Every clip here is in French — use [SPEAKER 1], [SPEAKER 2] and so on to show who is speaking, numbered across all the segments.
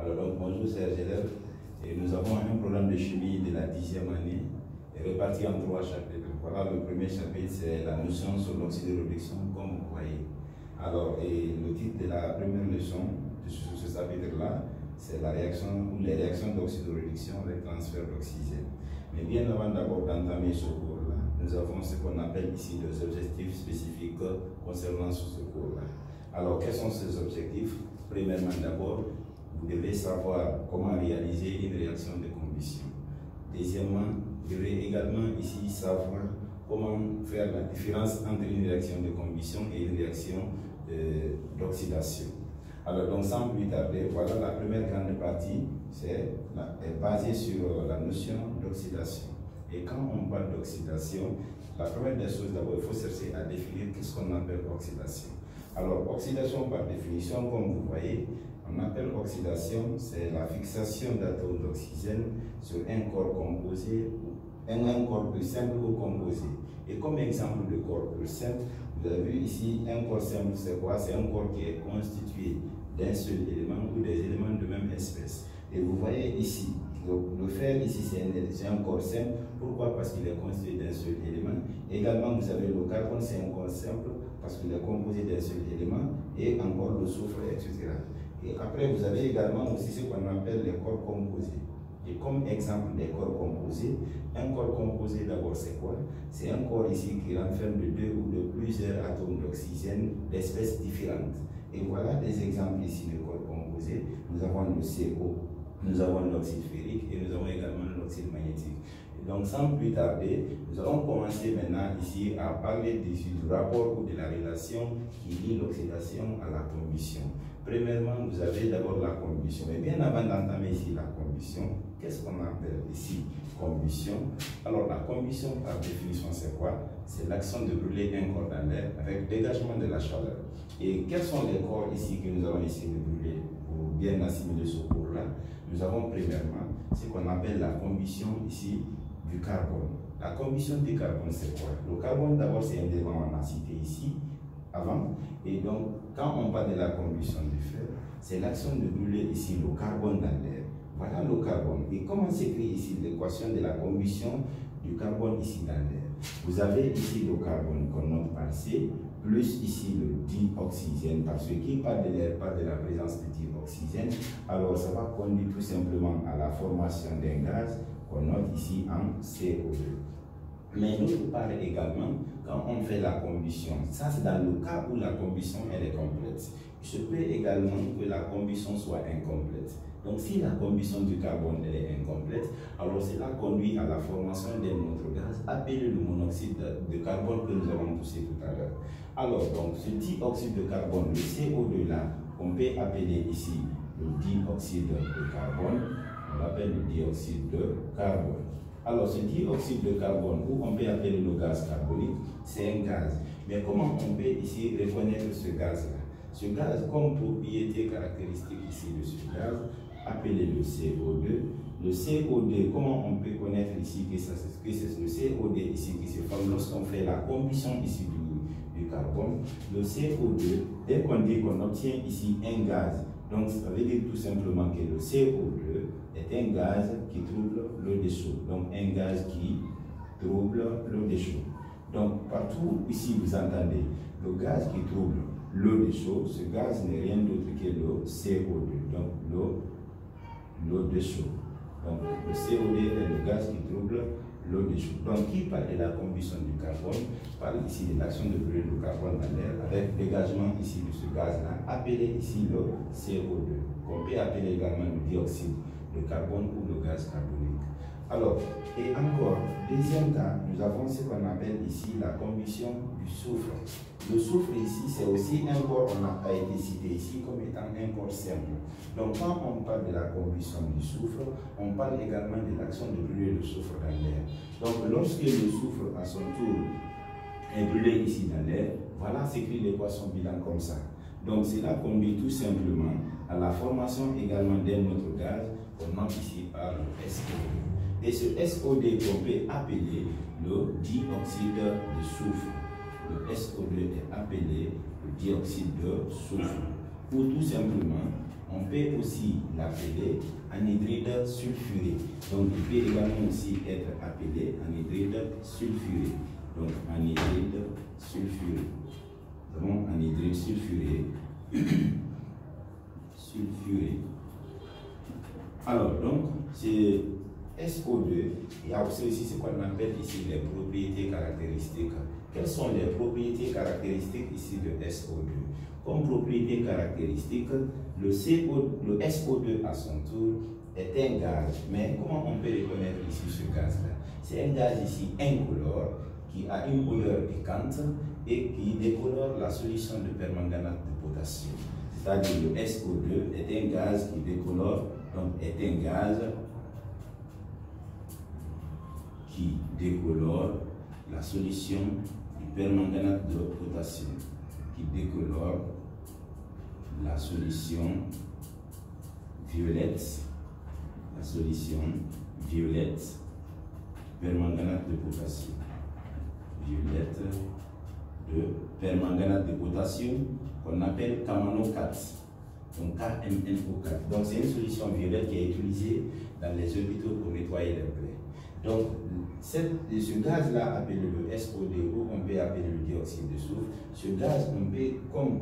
[SPEAKER 1] Alors donc bonjour chers élèves, et nous avons un programme de chimie de la 10e année réparti en 3 chapitres. Voilà, le premier chapitre c'est la notion sur l'oxyde de réduction comme vous voyez. Alors et le titre de la première leçon sur ce chapitre-là, c'est la réaction ou les réactions d'oxyde de réduction avec transfert d'oxygène. Mais bien avant d'abord d'entamer ce cours-là, nous avons ce qu'on appelle ici des objectifs spécifiques concernant ce cours-là. Alors quels sont ces objectifs? Premièrement d'abord, vous devez savoir comment réaliser une réaction de combustion. Deuxièmement, vous devez également ici savoir comment faire la différence entre une réaction de combustion et une réaction d'oxydation. Alors donc sans plus tarder, voilà la première grande partie, est basée sur la notion d'oxydation. Et quand on parle d'oxydation, la première des choses d'abord, il faut chercher à définir qu'est-ce qu'on appelle oxydation. Alors oxydation par définition, comme vous voyez, on appelle oxydation, c'est la fixation d'atomes d'oxygène sur un corps composé, un corps plus simple ou composé. Et comme exemple de corps plus simple, vous avez vu ici, un corps simple, c'est quoi? C'est un corps qui est constitué d'un seul élément ou des éléments de même espèce. Et vous voyez ici, le fer ici, c'est un corps simple. Pourquoi? Parce qu'il est constitué d'un seul élément. Également, vous avez le carbone, c'est un corps simple parce qu'il est composé d'un seul élément. Et encore le soufre, etc. Et après, vous avez également aussi ce qu'on appelle les corps composés. Et comme exemple des corps composés, un corps composé d'abord c'est quoi? C'est un corps ici qui renferme de 2 ou de plusieurs atomes d'oxygène d'espèces différentes. Et voilà des exemples ici de corps composés. Nous avons le CO, nous avons l'oxyde ferrique et nous avons également l'oxyde magnétique. Et donc sans plus tarder, nous allons commencer maintenant ici à parler du rapport ou de la relation qui lie l'oxydation à la combustion. Premièrement, vous avez d'abord la combustion. Mais bien avant d'entamer ici la combustion, qu'est-ce qu'on appelle ici combustion? Alors la combustion par définition c'est quoi? C'est l'action de brûler un corps dans l'air avec dégagement de la chaleur. Et quels sont les corps ici que nous allons essayer de brûler pour bien assimiler ce cours-là? Nous avons premièrement ce qu'on appelle la combustion ici du carbone. La combustion du carbone c'est quoi? Le carbone d'abord c'est un élément qu'on a cité ici avant. Et donc, quand on parle de la combustion du fer, c'est l'action de brûler ici le carbone dans l'air. Voilà le carbone. Et comment s'écrit ici l'équation de la combustion du carbone ici dans l'air? Vous avez ici le carbone qu'on note par C, plus ici le dioxygène, parce que qui parle de l'air parle de la présence de dioxygène. Alors, ça va conduire tout simplement à la formation d'un gaz qu'on note ici en CO2. Mais nous parlons également quand on fait la combustion. Ça, c'est dans le cas où la combustion elle est complète. Il se peut également que la combustion soit incomplète. Donc, si la combustion du carbone elle est incomplète, alors cela conduit à la formation d'un autre gaz appelé le monoxyde de carbone que nous avons poussé tout à l'heure. Alors, donc, ce dioxyde de carbone, le CO2 là, on peut appeler ici le dioxyde de carbone. On l'appelle le dioxyde de carbone. Alors, ce dioxyde de carbone, ou on peut appeler le gaz carbonique, c'est un gaz. Mais comment on peut ici reconnaître ce gaz-là? Ce gaz, comme propriété caractéristique ici de ce gaz, appelé le CO2. Le CO2, comment on peut connaître ici que c'est le CO2 ici qui se forme lorsqu'on fait la combustion ici du carbone? Le CO2, dès qu'on dit qu'on obtient ici un gaz, donc ça veut dire tout simplement que le CO2 est un gaz qui trouble l'eau de chaud. Donc un gaz qui trouble l'eau de chaud. Donc partout ici vous entendez le gaz qui trouble l'eau de chaud, ce gaz n'est rien d'autre que le CO2. Donc l'eau de chaud. Donc le CO2 est le gaz qui trouble l'eau de chaud. Donc qui parle de la combustion du carbone parle ici de l'action de brûler le carbone dans l'air avec dégagement ici de ce gaz-là, appelé ici le CO2, qu'on peut appeler également le dioxyde de carbone ou le gaz carbonique. Alors, et encore, deuxième cas, nous avons ce qu'on appelle ici la combustion du soufre. Le soufre ici, c'est aussi un corps, on a été cité ici comme étant un corps simple. Donc quand on parle de la combustion du soufre, on parle également de l'action de brûler le soufre dans l'air. Donc lorsque le soufre à son tour est brûlé ici dans l'air, voilà s'écrit l'équation bilan comme ça. Donc cela conduit tout simplement à la formation également d'un autre gaz qu'on nomme ici par le SO2. Et ce SO2 qu'on peut appeler le dioxyde de soufre. Le SO2 est appelé le dioxyde de soufre. Ou tout simplement, on peut aussi l'appeler anhydride sulfuré. Donc il peut également aussi être appelé anhydride sulfuré. Donc anhydride sulfuré. Nous avons anhydride sulfuré. Sulfuré. Alors donc c'est SO2. Il y a aussi ce qu'on appelle ici les propriétés caractéristiques. Quelles sont les propriétés caractéristiques ici de SO2? Comme propriété caractéristique, le SO2 à son tour est un gaz. Mais comment on peut reconnaître ici ce gaz-là? C'est un gaz ici incolore qui a une odeur piquante et qui décolore la solution de permanganate de potassium. C'est-à-dire le SO2 est un gaz qui décolore, donc est un gaz qui décolore la solution du permanganate de potassium, qui décolore la solution violette, permanganate de potassium, violette de permanganate de potassium qu'on appelle KMNO4, donc KMNO4. Donc c'est une solution violette qui est utilisée dans les hôpitaux pour nettoyer les plaies. Donc, ce gaz-là, appelé le SO2, ou on peut appeler le dioxyde de soufre, ce gaz, on peut, comme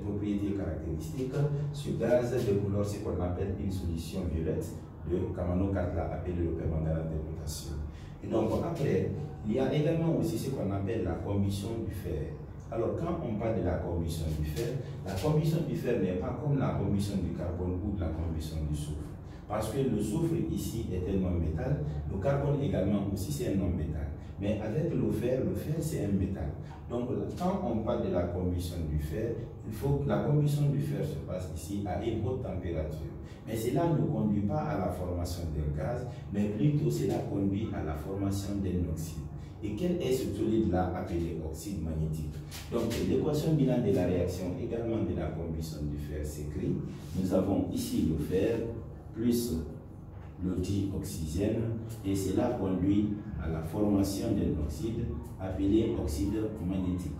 [SPEAKER 1] propriété caractéristique, ce gaz décolore ce qu'on appelle une solution violette de KMNO4, là, appelé le permanganate de potassium. Et donc, après, il y a également aussi ce qu'on appelle la combustion du fer. Alors, quand on parle de la combustion du fer n'est pas comme la combustion du carbone ou de la combustion du soufre. Parce que le soufre ici est un non-métal, le carbone également aussi c'est un non-métal. Mais avec le fer c'est un métal. Donc quand on parle de la combustion du fer, il faut que la combustion du fer se passe ici à une haute température. Mais cela ne conduit pas à la formation d'un gaz, mais plutôt cela conduit à la formation d'un oxyde. Et quel est ce solide-là appelé oxyde magnétique? Donc l'équation bilan de la réaction également de la combustion du fer s'écrit. Nous avons ici le fer plus le dioxygène et cela conduit à la formation d'un oxyde appelé oxyde magnétique.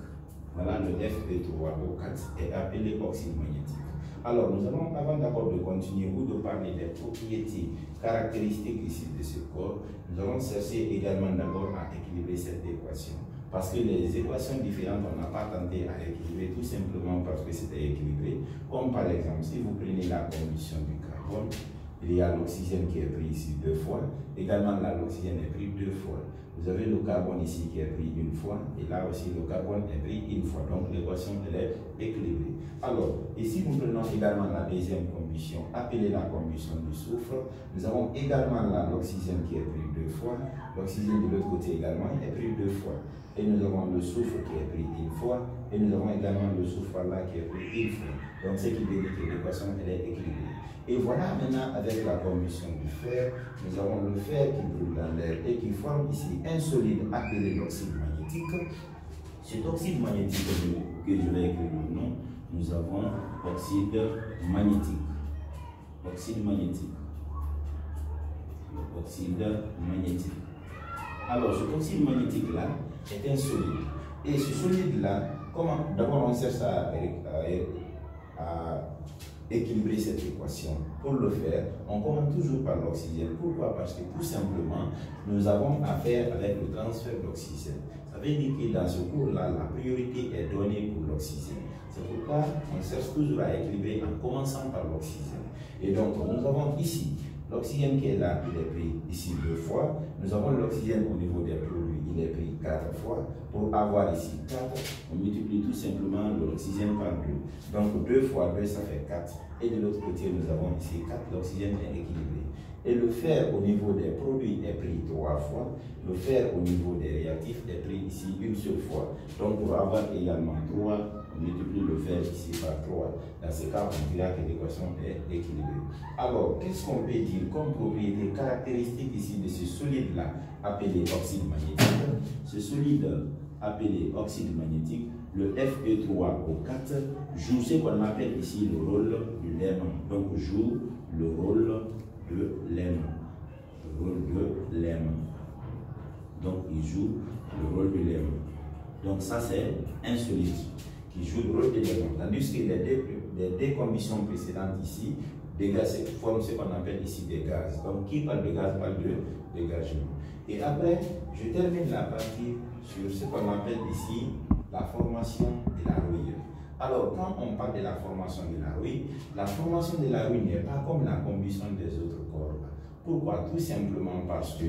[SPEAKER 1] Voilà, le Fe3O4 est appelé oxyde magnétique. Alors nous allons, avant d'abord de continuer ou de parler des propriétés caractéristiques ici de ce corps, nous allons chercher également d'abord à équilibrer cette équation. Parce que les équations différentes, on n'a pas tenté à équilibrer tout simplement parce que c'était équilibré. Comme par exemple, si vous prenez la combustion du carbone, il y a l'oxygène qui est pris ici 2 fois. Également, là, l'oxygène est pris 2 fois. Vous avez le carbone ici qui est pris 1 fois. Et là aussi, le carbone est pris 1 fois. Donc, l'équation, elle est équilibrée. Alors, ici, nous prenons également la deuxième combustion, appelée la combustion du soufre. Nous avons également là l'oxygène qui est pris 2 fois. L'oxygène de l'autre côté également est pris 2 fois. Et nous avons le soufre qui est pris 1 fois. Et nous avons également le soufre là qui est pris 1 fois. Donc, ce qui veut dire que l'équation, elle est équilibrée. Et voilà maintenant, avec la combustion du fer, nous avons le fer qui brûle dans l'air et qui forme ici un solide appelé l'oxyde magnétique. Cet oxyde magnétique que je vais écrire le nom, nous avons oxyde magnétique. Oxyde magnétique. Oxyde magnétique. Alors, cet oxyde magnétique-là est un solide. Et ce solide-là, comment? D'abord, on cherche à équilibrer cette équation. Pour le faire, on commence toujours par l'oxygène. Pourquoi? Parce que tout simplement, nous avons affaire avec le transfert d'oxygène. Ça veut dire que dans ce cours-là, la priorité est donnée pour l'oxygène. C'est pourquoi on cherche toujours à équilibrer en commençant par l'oxygène. Et donc, nous avons ici l'oxygène qui est là, il est pris ici 2 fois. Nous avons l'oxygène au niveau des produits, il est pris 4 fois. Pour avoir ici 4, on multiplie tout simplement l'oxygène par 2. Donc 2 fois 2, ça fait 4. Et de l'autre côté, nous avons ici 4, l'oxygène est équilibré. Et le fer au niveau des produits est pris 3 fois. Le fer au niveau des réactifs est pris ici 1 seule fois. Donc pour avoir également 3, on multiplie le fer ici par 3. Dans ce cas, on dira que l'équation est équilibrée. Alors, qu'est-ce qu'on peut dire comme propriété caractéristique ici de ce solide-là appelé oxyde magnétique? Ce solide appelé oxyde magnétique, le Fe3O4 joue ce qu'on appelle ici le rôle de l'aimant. Donc joue le rôle de l'aimant. Le rôle de l'aimant. Donc il joue le rôle de l'aimant. Donc ça c'est un solide qui joue le rôle de l'aimant. Tandis que les deux conditions précédentes ici, forme ce qu'on appelle ici des gaz. Donc, qui parle de gaz parle de dégagement. Et après, je termine la partie sur ce qu'on appelle ici la formation de la rouille. Alors, quand on parle de la formation de la rouille n'est pas comme la combustion des autres corps. Pourquoi? Tout simplement parce que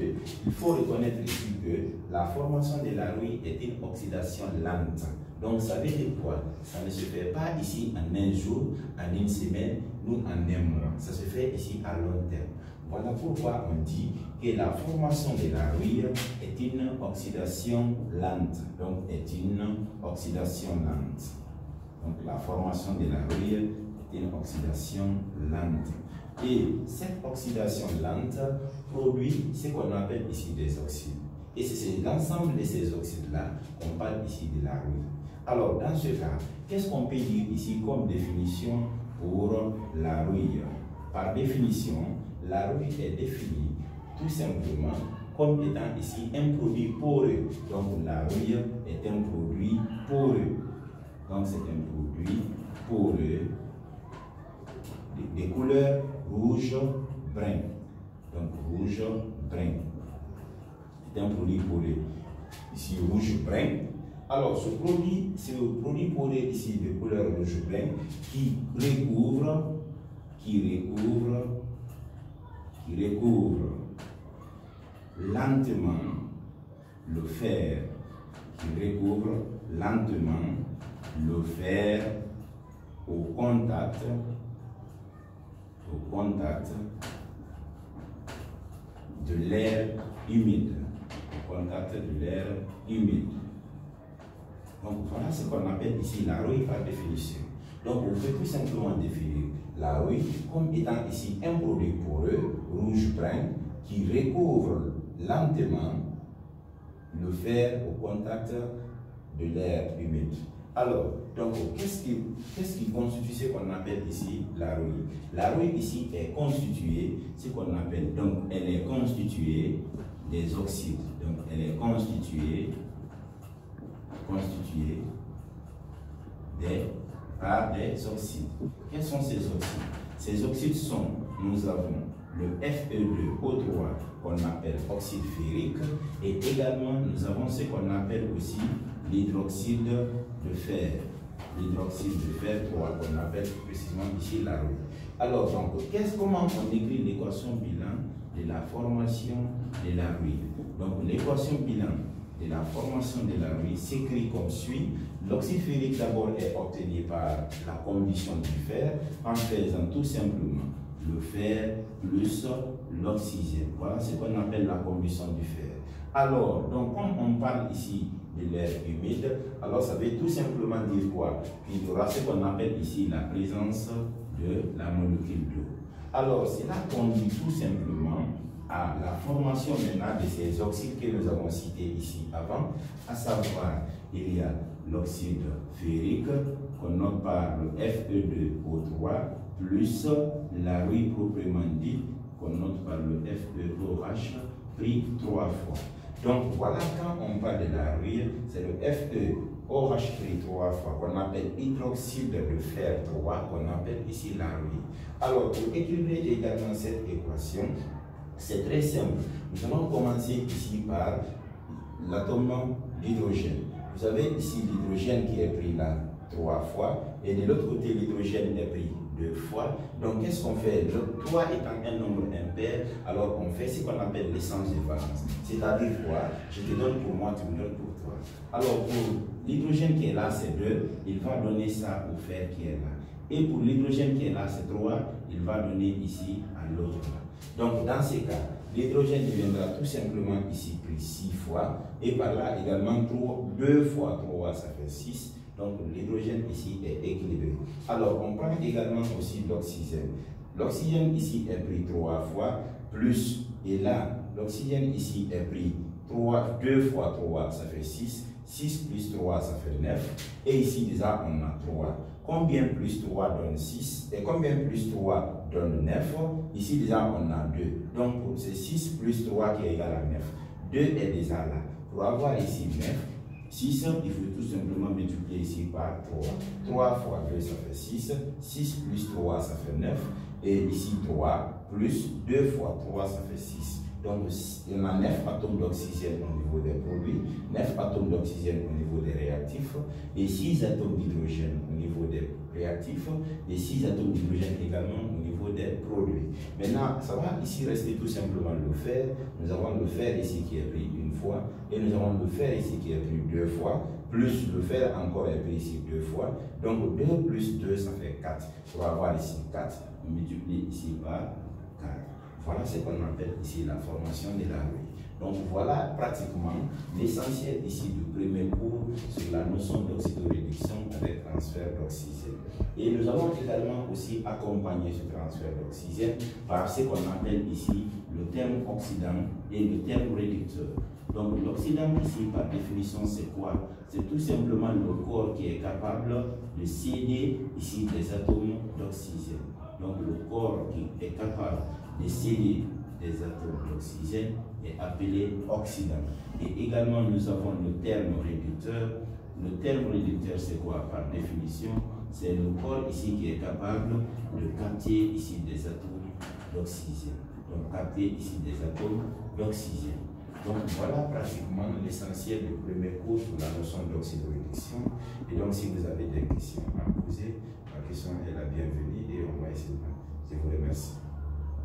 [SPEAKER 1] il faut reconnaître ici que la formation de la rouille est une oxydation lente. Donc, ça veut dire quoi? Ça ne se fait pas ici en un jour, en une semaine, ou en un mois. Ça se fait ici à long terme. Voilà pourquoi on dit que la formation de la rouille est une oxydation lente. Donc, est une oxydation lente. Donc, la formation de la rouille est une oxydation lente. Et cette oxydation lente produit ce qu'on appelle ici des oxydes. Et c'est l'ensemble de ces oxydes-là qu'on parle ici de la rouille. Alors, dans ce cas, qu'est-ce qu'on peut dire ici comme définition pour la rouille? Par définition, la rouille est définie tout simplement comme étant ici un produit poreux. Donc, la rouille est un produit poreux. Donc, c'est un produit poreux des couleurs rouge-brun. Donc, rouge-brun. C'est un produit poreux. Ici, rouge-brun. Alors, ce produit poreux ici de couleur rouge-brun qui recouvre lentement le fer, au contact de l'air humide. Donc voilà ce qu'on appelle ici la rouille par définition. Donc on peut tout simplement définir la rouille comme étant ici un produit poreux, rouge-brun, qui recouvre lentement le fer au contact de l'air humide. Alors, donc, qu'est-ce qui constitue ce qu'on appelle ici la rouille? La rouille ici est constituée, ce qu'on appelle, donc, elle est constituée des oxydes. Donc, elle est constituée par des oxydes. Quels sont ces oxydes? Ces oxydes sont, nous avons le Fe2O3 qu'on appelle oxyde ferrique et également nous avons ce qu'on appelle aussi l'hydroxyde de fer. L'hydroxyde de fer 3 qu'on appelle précisément ici la rouille. Alors donc, comment on écrit l'équation bilan de la formation de la rouille? Donc l'équation bilan de la formation de la rouille s'écrit comme suit. L'oxyde ferrique d'abord est obtenu par la combustion du fer en faisant tout simplement le fer plus l'oxygène. Voilà ce qu'on appelle la combustion du fer. Alors, donc comme on parle ici de l'air humide, alors ça veut tout simplement dire quoi? Il y aura ce qu'on appelle ici la présence de la molécule d'eau. Alors, cela conduit tout simplement à la formation maintenant de ces oxydes que nous avons cités ici avant, à savoir, il y a l'oxyde ferrique qu'on note par le Fe2O3 plus la rouille proprement dit qu'on note par le FeOH pris 3 fois. Donc voilà, quand on parle de la rouille, c'est le FeOH pris 3 fois qu'on appelle hydroxyde de fer 3 qu'on appelle ici la rouille. Alors pour écrire également cette équation, c'est très simple. Nous allons commencer ici par l'atome d'hydrogène. Vous avez ici l'hydrogène qui est pris là 3 fois et de l'autre côté l'hydrogène est pris 2 fois. Donc qu'est-ce qu'on fait? Le 3 étant un nombre impair, alors on fait ce qu'on appelle l'essence de valence. C'est-à-dire quoi? Je te donne pour moi, tu me donnes pour toi. Alors pour l'hydrogène qui est là, c'est 2, il va donner ça au fer qui est là. Et pour l'hydrogène qui est là, c'est 3, il va donner ici à l'autre là. Donc dans ces cas, l'hydrogène deviendra tout simplement ici pris 6 fois. Et par là également 2 fois 3, ça fait 6. Donc l'hydrogène ici est équilibré. Alors on prend également aussi l'oxygène. L'oxygène ici est pris 3 fois, plus, et là, l'oxygène ici est pris 2 fois 3, ça fait 6. 6 plus 3, ça fait 9. Et ici déjà, on a 3. Combien plus 3 donne 6? Et combien plus 3 donne 9? Ici déjà, on a 2. Donc c'est 6 plus 3 qui est égal à 9. 2 est déjà là. Pour avoir ici 9, 6, il faut tout simplement multiplier ici par 3. 3 fois 2, ça fait 6. 6 plus 3, ça fait 9. et ici 3, plus 2 fois 3, ça fait 6. Donc, on a 9 atomes d'oxygène au niveau des produits, 9 atomes d'oxygène au niveau des réactifs, et 6 atomes d'hydrogène au niveau des réactifs, et 6 atomes d'hydrogène également au niveau des produits. Maintenant, ça va ici rester tout simplement le fer. Nous avons le fer ici qui est pris une fois, et nous avons le fer ici qui est pris 2 fois, plus le fer encore est pris ici 2 fois. Donc, 2 plus 2, ça fait 4. On va avoir ici 4, on multiplie ici par 4. Voilà ce qu'on appelle ici la formation de la rouille. Donc voilà pratiquement l'essentiel ici du premier cours sur la notion d'oxydoréduction avec transfert d'oxygène. Et nous avons également aussi accompagné ce transfert d'oxygène par ce qu'on appelle ici le terme oxydant et le terme réducteur. Donc l'oxydant ici par définition c'est quoi? C'est tout simplement le corps qui est capable de céder ici des atomes d'oxygène. Donc le corps qui est capable de céder des atomes d'oxygène est appelé oxydant. Et également nous avons le terme réducteur. Le terme réducteur c'est quoi par définition? C'est le corps ici qui est capable de capter ici des atomes d'oxygène. Donc capter ici des atomes d'oxygène. Donc voilà pratiquement l'essentiel du premier cours sur la notion d'oxydoréduction. Et donc si vous avez des questions à poser, la question est la bienvenue et on va essayer. Je vous remercie.